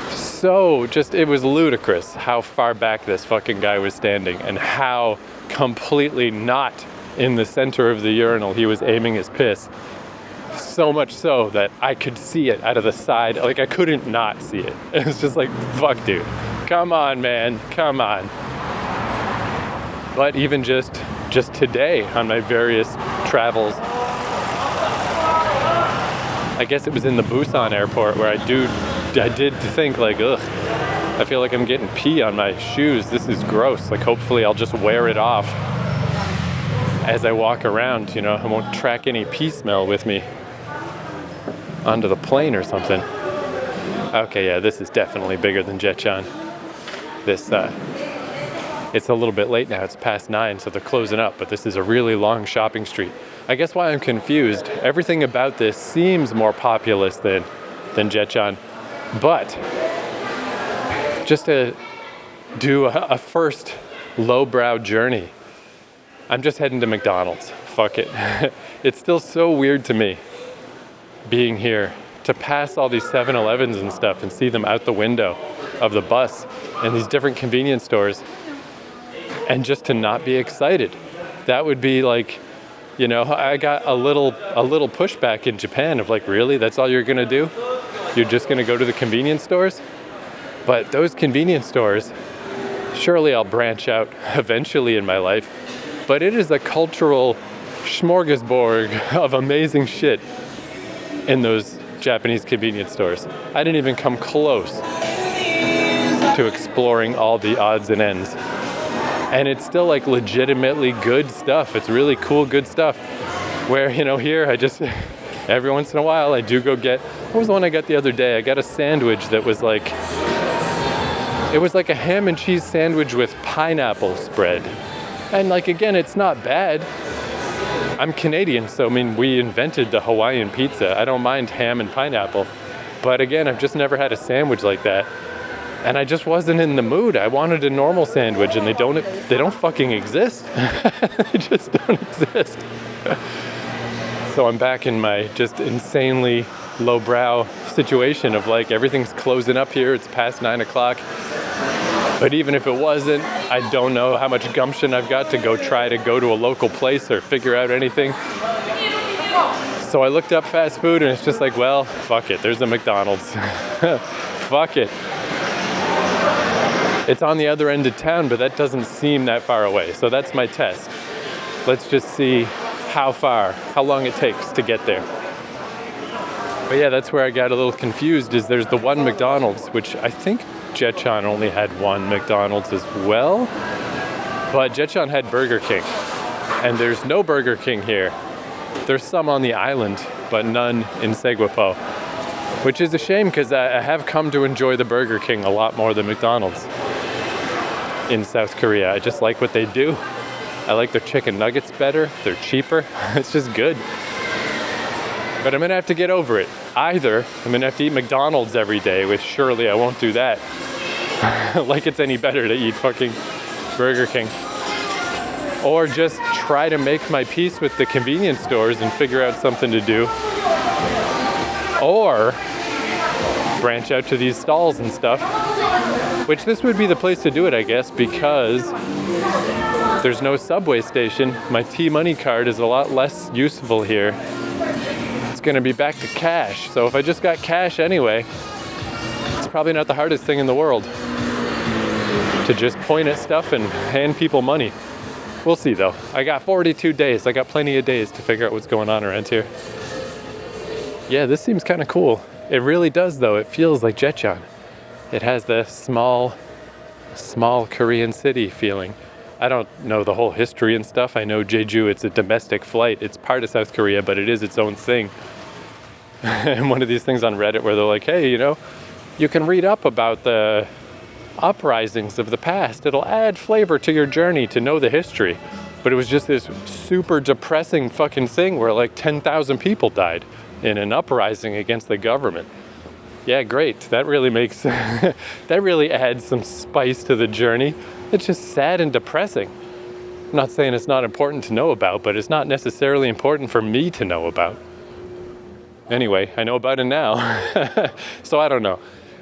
[SPEAKER 1] so just, it was ludicrous how far back this fucking guy was standing and how completely not in the center of the urinal he was aiming his piss. So much so that I could see it out of the side. Like, I couldn't not see it. It was just like, fuck, dude. Come on, man. Come on. But even just today on my various travels, I guess it was in the Busan airport where I did think like, ugh, I feel like I'm getting pee on my shoes. This is gross. Like, hopefully I'll just wear it off as I walk around, you know. I won't track any pee smell with me onto the plane or something. Okay, yeah, this is definitely bigger than Jeju. It's a little bit late now. It's past 9, so they're closing up, but this is a really long shopping street. I guess why I'm confused, everything about this seems more populous than Jeju, but just to do a first lowbrow journey, I'm just heading to McDonald's. Fuck it. It's still so weird to me being here to pass all these 7-Elevens and stuff and see them out the window of the bus and these different convenience stores and just to not be excited. That would be like, you know, I got a little pushback in Japan of like, really? That's all you're gonna do? You're just gonna go to the convenience stores? But those convenience stores, surely I'll branch out eventually in my life, but it is a cultural smorgasbord of amazing shit in those Japanese convenience stores. I didn't even come close to exploring all the odds and ends. And it's still like legitimately good stuff. It's really cool, good stuff. Where, you know, here I just, every once in a while I do go get, what was the one I got the other day? I got a sandwich that was like, it was like a ham and cheese sandwich with pineapple spread. And like, again, it's not bad. I'm Canadian, so I mean, we invented the Hawaiian pizza. I don't mind ham and pineapple. But again, I've just never had a sandwich like that. And I just wasn't in the mood. I wanted a normal sandwich, and they don't fucking exist. They just don't exist. So I'm back in my just insanely lowbrow situation of like, everything's closing up here. It's past 9 o'clock. But even if it wasn't, I don't know how much gumption I've got to try to go to a local place or figure out anything. So I looked up fast food, and it's just like, well, fuck it. There's a McDonald's. Fuck it. It's on the other end of town, but that doesn't seem that far away. So that's my test. Let's just see how long it takes to get there. But yeah, that's where I got a little confused, is there's the one McDonald's, which I think Jeju only had one McDonald's as well. But Jeju had Burger King. And there's no Burger King here. There's some on the island, but none in Seogwipo. Which is a shame, because I have come to enjoy the Burger King a lot more than McDonald's in South Korea. I just like what they do. I like their chicken nuggets better. They're cheaper. It's just good. But I'm going to have to get over it. Either I'm going to have to eat McDonald's every day, which surely I won't do that. Like it's any better to eat fucking Burger King. Or just try to make my peace with the convenience stores and figure out something to do. Or branch out to these stalls and stuff, which this would be the place to do it, I guess, because there's no subway station. My T-Money card is a lot less useful here. It's going to be back to cash. So if I just got cash anyway, it's probably not the hardest thing in the world to just point at stuff and hand people money. We'll see, though. I got 42 days. I got plenty of days to figure out what's going on around here. Yeah, this seems kind of cool. It really does, though. It feels like Jeju. It has the small Korean city feeling. I don't know the whole history and stuff. I know Jeju, it's a domestic flight. It's part of South Korea, but it is its own thing. And one of these things on Reddit where they're like, hey, you know, you can read up about the uprisings of the past. It'll add flavor to your journey to know the history. But it was just this super depressing fucking thing where like 10,000 people died in an uprising against the government. Yeah, great. That really makes, that really adds some spice to the journey. It's just sad and depressing. I'm not saying it's not important to know about, but it's not necessarily important for me to know about. Anyway, I know about it now. So I don't know.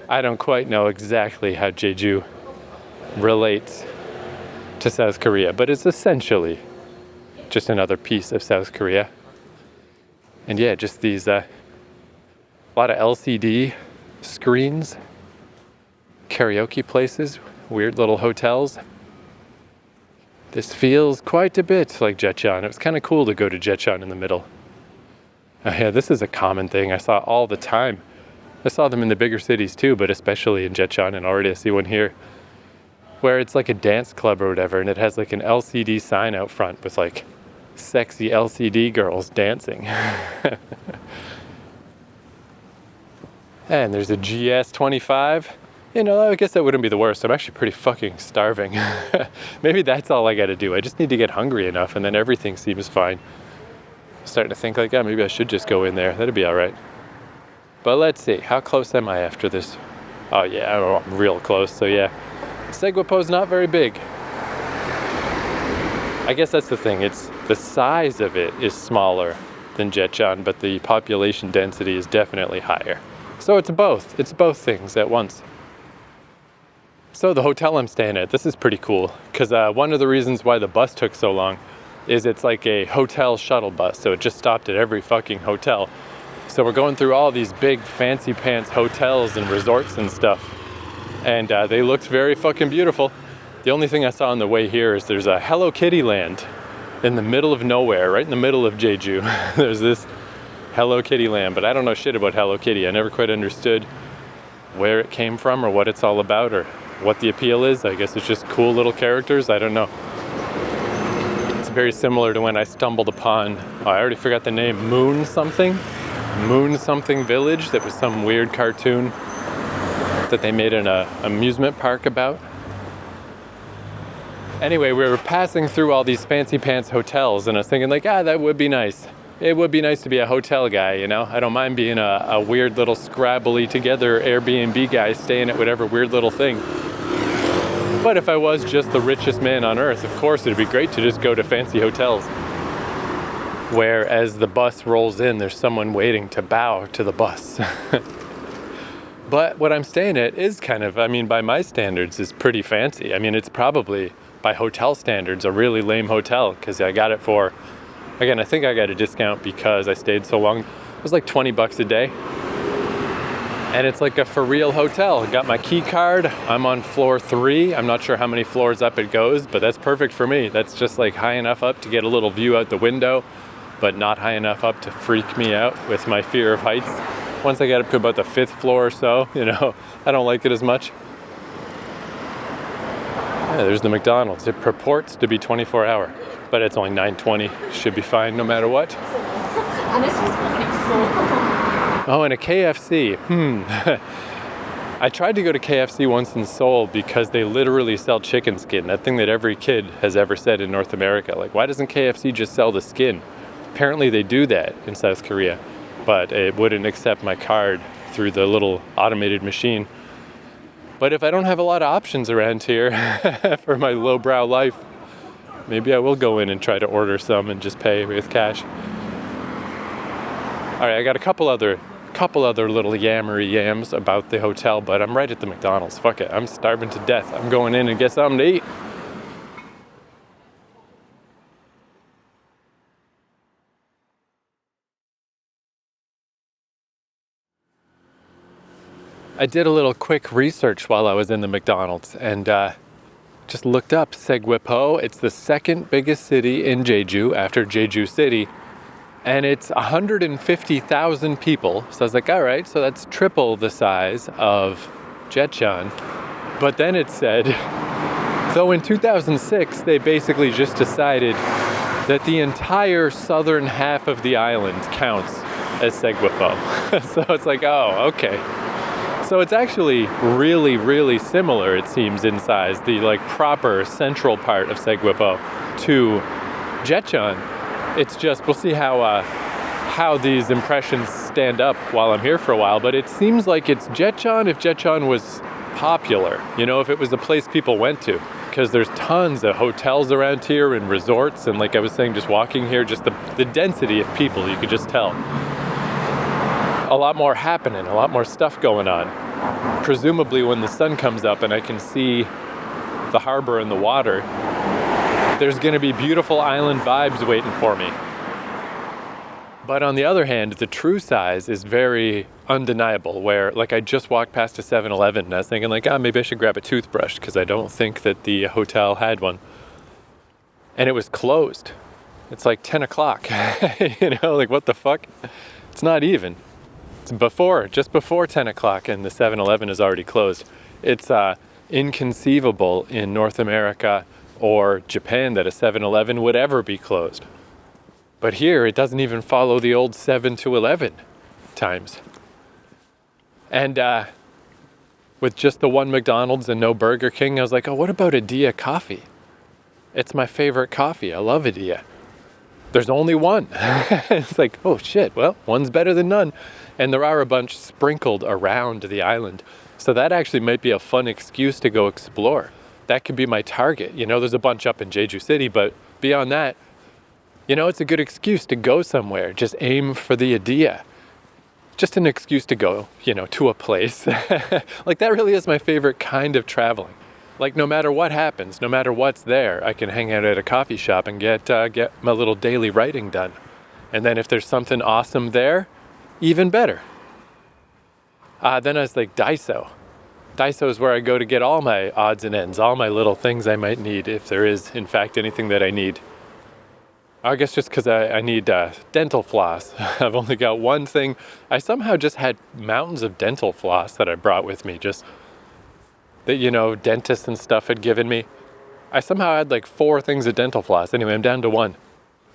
[SPEAKER 1] I don't quite know exactly how Jeju relates to South Korea, but it's essentially just another piece of South Korea. And yeah, just these, a lot of LCD screens, karaoke places, weird little hotels. This feels quite a bit like Jecheon. It was kind of cool to go to Jecheon in the middle. Yeah, this is a common thing I saw all the time. I saw them in the bigger cities too, but especially in Jecheon, and already I see one here, where it's like a dance club or whatever, and it has like an LCD sign out front with like sexy LCD girls dancing. And there's a GS25. You know, I guess that wouldn't be the worst. I'm actually pretty fucking starving. Maybe that's all I gotta do. I just need to get hungry enough, and then everything seems fine. I'm starting to think like, yeah, maybe I should just go in there. That'd be all right. But let's see, how close am I after this? Oh yeah, I'm real close, so yeah. Seogwipo's not very big. I guess that's the thing, it's the size of it is smaller than Jecheon, but the population density is definitely higher. So it's both things at once. So the hotel I'm staying at, this is pretty cool, because one of the reasons why the bus took so long is it's like a hotel shuttle bus, so it just stopped at every fucking hotel. So we're going through all these big fancy pants hotels and resorts and stuff, and they looked very fucking beautiful. The only thing I saw on the way here is there's a Hello Kitty land in the middle of nowhere, right in the middle of Jeju. There's this Hello Kitty land, but I don't know shit about Hello Kitty. I never quite understood where it came from or what it's all about or what the appeal is. I guess it's just cool little characters. I don't know. It's very similar to when I stumbled upon, I already forgot the name, Moon something Village. That was some weird cartoon that they made an amusement park about. Anyway, we were passing through all these fancy pants hotels, and I was thinking like, that would be nice. It would be nice to be a hotel guy, you know? I don't mind being a weird little scrabbly together Airbnb guy staying at whatever weird little thing. But if I was just the richest man on earth, of course it'd be great to just go to fancy hotels, where as the bus rolls in, there's someone waiting to bow to the bus. But what I'm staying at is kind of, I mean, by my standards, is pretty fancy. I mean, it's probably, by hotel standards, a really lame hotel, because I got it for, again, I think I got a discount because I stayed so long. It was like 20 bucks a day. And it's like a for real hotel. Got my key card. I'm on floor 3. I'm not sure how many floors up it goes, but that's perfect for me. That's just like high enough up to get a little view out the window, but not high enough up to freak me out with my fear of heights. Once I get up to about the 5th floor or so, you know, I don't like it as much. Yeah, there's the McDonald's. It purports to be 24-hour, but it's only 9:20. Should be fine no matter what. Oh, and a KFC. I tried to go to KFC once in Seoul because they literally sell chicken skin. That thing that every kid has ever said in North America. Like, why doesn't KFC just sell the skin? Apparently they do that in South Korea, but it wouldn't accept my card through the little automated machine. But if I don't have a lot of options around here for my lowbrow life, maybe I will go in and try to order some and just pay with cash. All right, I got a couple other little yammery yams about the hotel, but I'm right at the McDonald's. Fuck it, I'm starving to death. I'm going in and get something to eat. I did a little quick research while I was in the McDonald's and just looked up Seogwipo. It's the second biggest city in Jeju after Jeju City, and it's 150,000 people. So I was like, all right, so that's triple the size of Jecheon. But then it said, though in 2006, they basically just decided that the entire southern half of the island counts as Seogwipo. So it's like, oh, okay. So it's actually really, really similar, it seems, in size, the like proper central part of Seogwipo to Jecheon. It's just, we'll see how how these impressions stand up while I'm here for a while, but it seems like it's Jecheon if Jecheon was popular, if it was a place people went to, because there's tons of hotels around here and resorts, and like I was saying, just walking here, just the density of people, you could just tell. A lot more happening, a lot more stuff going on. Presumably when the sun comes up and I can see the harbor and the water, there's going to be beautiful island vibes waiting for me. But on the other hand, the true size is very undeniable, where like I just walked past a 7-Eleven and I was thinking like, maybe I should grab a toothbrush because I don't think that the hotel had one. And it was closed. It's like 10 o'clock, like what the fuck? It's not even. It's just before 10 o'clock and the 7-Eleven is already closed. It's inconceivable in North America or Japan that a 7-Eleven would ever be closed. But here, it doesn't even follow the old 7 to 11 times. And with just the one McDonald's and no Burger King, I was like, what about Adia coffee? It's my favorite coffee. I love Adia. There's only one. It's like, oh shit, well, one's better than none. And there are a bunch sprinkled around the island. So that actually might be a fun excuse to go explore. That could be my target. There's a bunch up in Jeju City, but beyond that, it's a good excuse to go somewhere. Just aim for the Adia. Just an excuse to go, to a place. Like that really is my favorite kind of traveling. Like no matter what happens, no matter what's there, I can hang out at a coffee shop and get my little daily writing done. And then if there's something awesome there, even better. Then I was like, Daiso. Daiso is where I go to get all my odds and ends, all my little things I might need, if there is, in fact, anything that I need. I guess just because I need dental floss. I've only got one thing. I somehow just had mountains of dental floss that I brought with me, just that, dentists and stuff had given me. I somehow had like 4 things of dental floss. Anyway, I'm down to 1.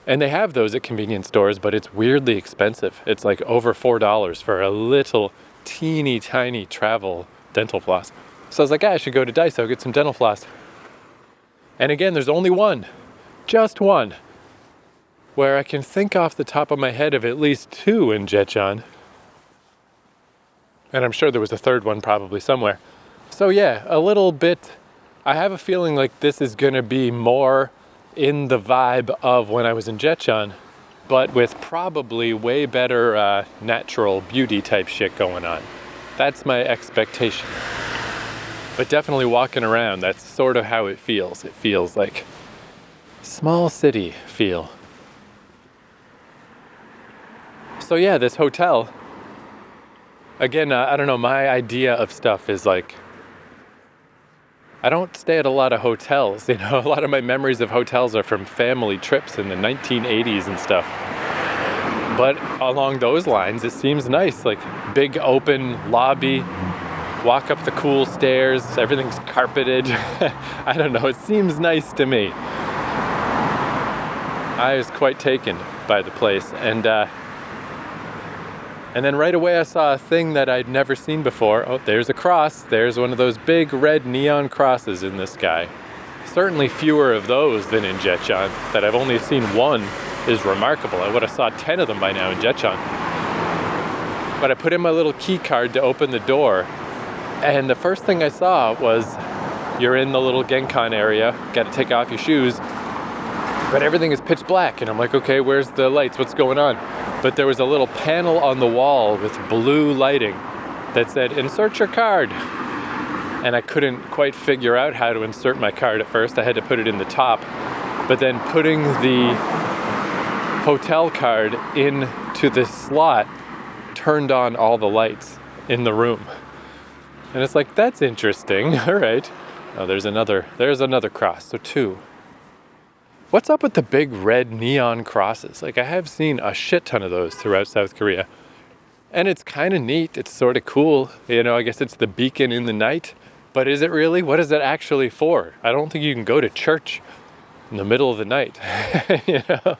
[SPEAKER 1] And they have those at convenience stores, but it's weirdly expensive. It's like over $4 for a little teeny tiny travel dental floss. So I was like, I should go to Daiso, get some dental floss. And again, there's only one, just one, where I can think off the top of my head of at least 2 in Jecheon. And I'm sure there was a third one probably somewhere. So yeah, a little bit, I have a feeling like this is gonna be more in the vibe of when I was in Jecheon, but with probably way better natural beauty type shit going on. That's my expectation. But definitely walking around, that's sort of how it feels. It feels like small city feel. So yeah, this hotel, again, I don't know, my idea of stuff is like, I don't stay at a lot of hotels, a lot of my memories of hotels are from family trips in the 1980s and stuff. But along those lines, it seems nice, like big open lobby, walk up the cool stairs, everything's carpeted. I don't know, it seems nice to me. I was quite taken by the place. And then right away I saw a thing that I'd never seen before. Oh, there's a cross. There's one of those big red neon crosses in the sky. Certainly fewer of those than in Jecheon. That I've only seen one is remarkable. I would have saw 10 of them by now in Jecheon. But I put in my little key card to open the door, and the first thing I saw was you're in the little Genkan area, got to take off your shoes, but everything is pitch black. And I'm like, okay, where's the lights? What's going on? But there was a little panel on the wall with blue lighting that said, insert your card. And I couldn't quite figure out how to insert my card at first. I had to put it in the top. But then putting the hotel card into the slot turned on all the lights in the room. And it's like, that's interesting. All right. Oh, there's another cross. So 2. What's up with the big red neon crosses? Like, I have seen a shit ton of those throughout South Korea. And it's kind of neat. It's sort of cool. I guess it's the beacon in the night. But is it really? What is it actually for? I don't think you can go to church in the middle of the night. It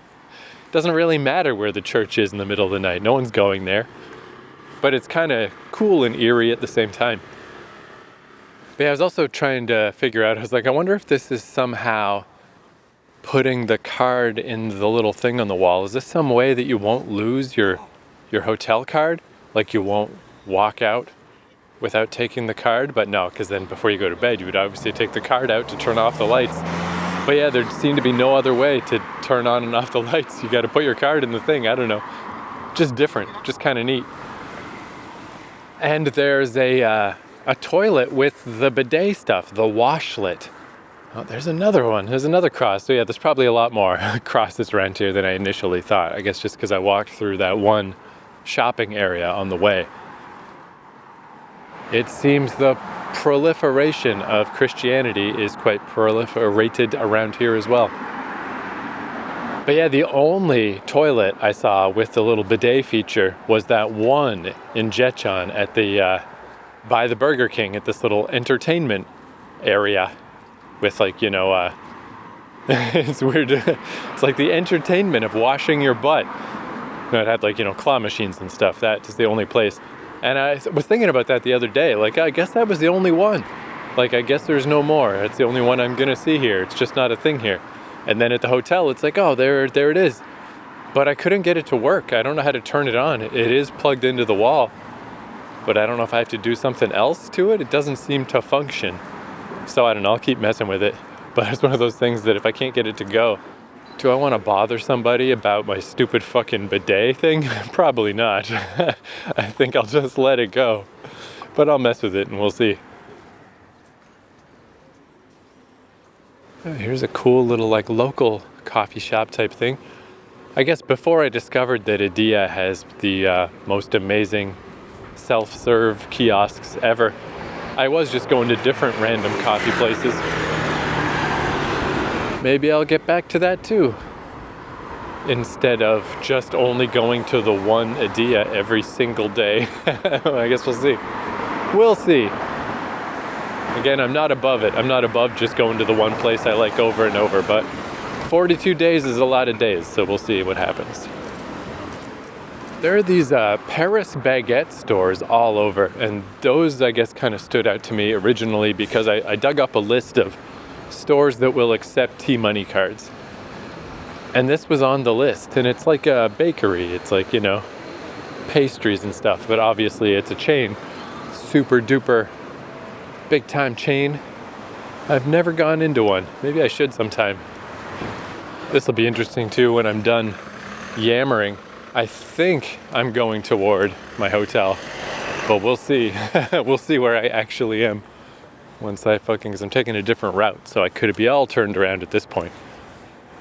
[SPEAKER 1] doesn't really matter where the church is in the middle of the night. No one's going there. But it's kind of cool and eerie at the same time. But yeah, I was also trying to figure out, I was like, I wonder if this is somehow putting the card in the little thing on the wall. Is this some way that you won't lose your hotel card? Like you won't walk out without taking the card? But no, because then before you go to bed, you would obviously take the card out to turn off the lights. But yeah, there seemed to be no other way to turn on and off the lights. You got to put your card in the thing. I don't know. Just different. Just kind of neat. And there's a toilet with the bidet stuff, the washlet. Oh, there's another one. There's another cross. So yeah, there's probably a lot more crosses around here than I initially thought. I guess just because I walked through that one shopping area on the way. It seems the proliferation of Christianity is quite proliferated around here as well. But yeah, the only toilet I saw with the little bidet feature was that one in Jeju at the by the Burger King at this little entertainment area with like, you know, it's weird. It's like the entertainment of washing your butt. It had like, you know, claw machines and stuff. That is the only place. And I was thinking about that the other day. Like, I guess that was the only one. Like, I guess there's no more. It's the only one I'm going to see here. It's just not a thing here. And then at the hotel, it's like, oh, there it is. But I couldn't get it to work. I don't know how to turn it on. It is plugged into the wall. But I don't know if I have to do something else to it. It doesn't seem to function. So I don't know. I'll keep messing with it. But it's one of those things that if I can't get it to go, do I want to bother somebody about my stupid fucking bidet thing? Probably not. I think I'll just let it go. But I'll mess with it and we'll see. Here's a cool little like local coffee shop type thing. I guess before I discovered that Adia has the most amazing self-serve kiosks ever, I was just going to different random coffee places. Maybe I'll get back to that too, instead of just only going to the one Adia every single day. I guess we'll see. We'll see. Again, I'm not above it. I'm not above just going to the one place I like over and over, but 42 days is a lot of days, so we'll see what happens. There are these Paris baguette stores all over, and those, I guess, kind of stood out to me originally because I dug up a list of stores that will accept T-money cards. And this was on the list, and it's like a bakery. It's like, you know, pastries and stuff, but obviously it's a chain. Super duper big time chain. I've never gone into one. Maybe I should sometime. This will be interesting too when I'm done yammering. I think I'm going toward my hotel, but we'll see. We'll see where I actually am once because I'm taking a different route, so I could be all turned around at this point.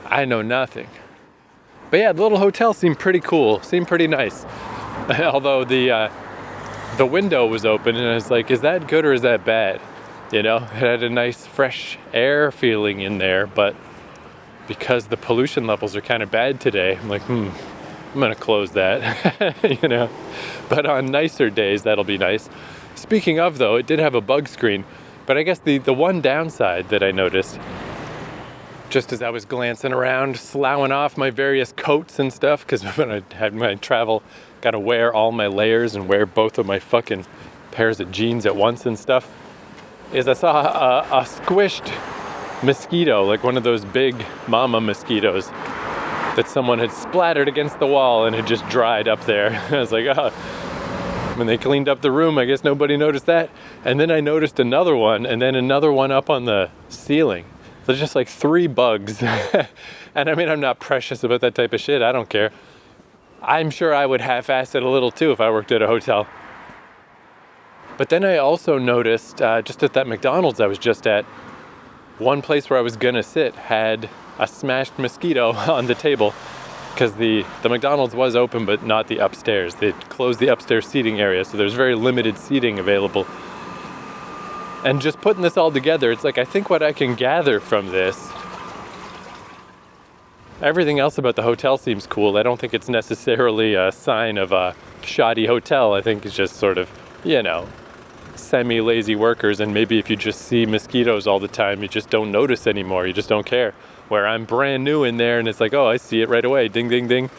[SPEAKER 1] I know nothing. But yeah, the little hotel seemed pretty cool, seemed pretty nice. Although the window was open, and I was like, is that good or is that bad? You know, it had a nice fresh air feeling in there, but because the pollution levels are kind of bad today, I'm like, I'm gonna close that, you know. But on nicer days, that'll be nice. Speaking of though, it did have a bug screen, but I guess the one downside that I noticed, just as I was glancing around, sloughing off my various coats and stuff, because when I had my travel, gotta wear all my layers and wear both of my fucking pairs of jeans at once and stuff, is I saw a squished mosquito, like one of those big mama mosquitoes that someone had splattered against the wall and had just dried up there. I was like, oh. When they cleaned up the room, I guess nobody noticed that. And then I noticed another one, and then another one up on the ceiling. There's just like 3 bugs. And I mean, I'm not precious about that type of shit. I don't care. I'm sure I would half-ass it a little too if I worked at a hotel. But then I also noticed, just at that McDonald's I was just at, one place where I was gonna sit had a smashed mosquito on the table, because the McDonald's was open, but not the upstairs. They closed the upstairs seating area, so there's very limited seating available. And just putting this all together, it's like, I think what I can gather from this, everything else about the hotel seems cool. I don't think it's necessarily a sign of a shoddy hotel. I think it's just sort of, you know, semi-lazy workers, and maybe if you just see mosquitoes all the time, you just don't notice anymore. You just don't care. Where I'm brand new in there, and it's like, oh, I see it right away, ding, ding, ding.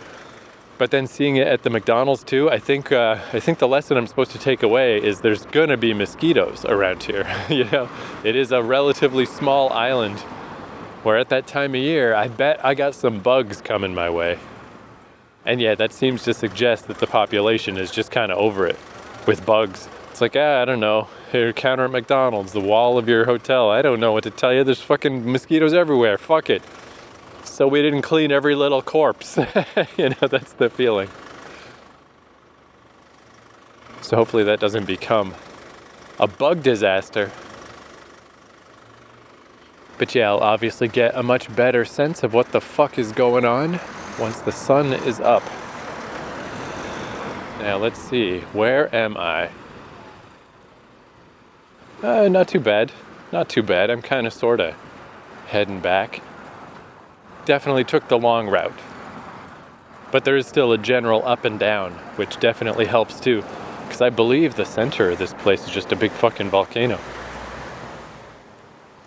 [SPEAKER 1] But then seeing it at the McDonald's too, I think the lesson I'm supposed to take away is there's gonna be mosquitoes around here. You know, it is a relatively small island, We're at that time of year, I bet I got some bugs coming my way. And yeah, that seems to suggest that the population is just kind of over it with bugs. It's like, I don't know, your counter at McDonald's, the wall of your hotel, I don't know what to tell you, there's fucking mosquitoes everywhere, fuck it. So we didn't clean every little corpse. That's the feeling. So hopefully that doesn't become a bug disaster. But yeah, I'll obviously get a much better sense of what the fuck is going on once the sun is up. Now let's see, where am I? Not too bad. Not too bad. I'm kind of sort of heading back. Definitely took the long route. But there is still a general up and down, which definitely helps too. Because I believe the center of this place is just a big fucking volcano.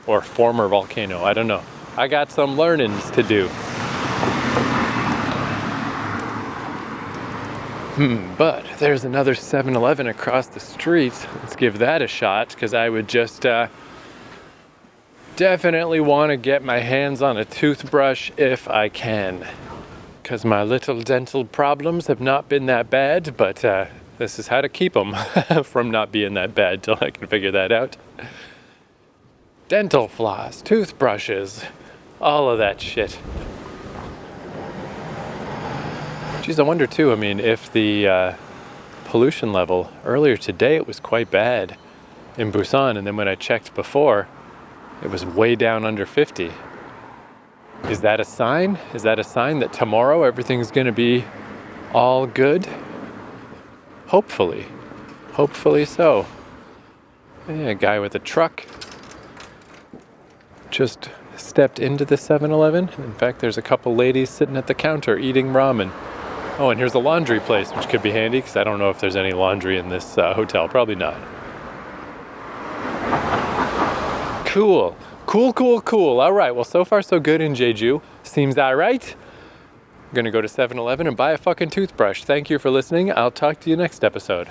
[SPEAKER 1] Or former volcano, I don't know. I got some learnings to do. But there's another 7-Eleven across the street. Let's give that a shot, because I would just definitely want to get my hands on a toothbrush if I can. Because my little dental problems have not been that bad, but this is how to keep them from not being that bad till I can figure that out. Dental floss, toothbrushes, all of that shit. Geez, I wonder too, if the pollution level earlier today, it was quite bad in Busan, and then when I checked before, it was way down under 50. Is that a sign? Is that a sign that tomorrow everything's gonna be all good? Hopefully. Hopefully so. Yeah, a guy with a truck just stepped into the 7-Eleven. In fact, there's a couple ladies sitting at the counter eating ramen. Oh, and here's a laundry place, which could be handy, because I don't know if there's any laundry in this hotel. Probably not. Cool. Cool. All right, well, so far so good in Jeju. Seems all right. I'm going to go to 7-Eleven and buy a fucking toothbrush. Thank you for listening. I'll talk to you next episode.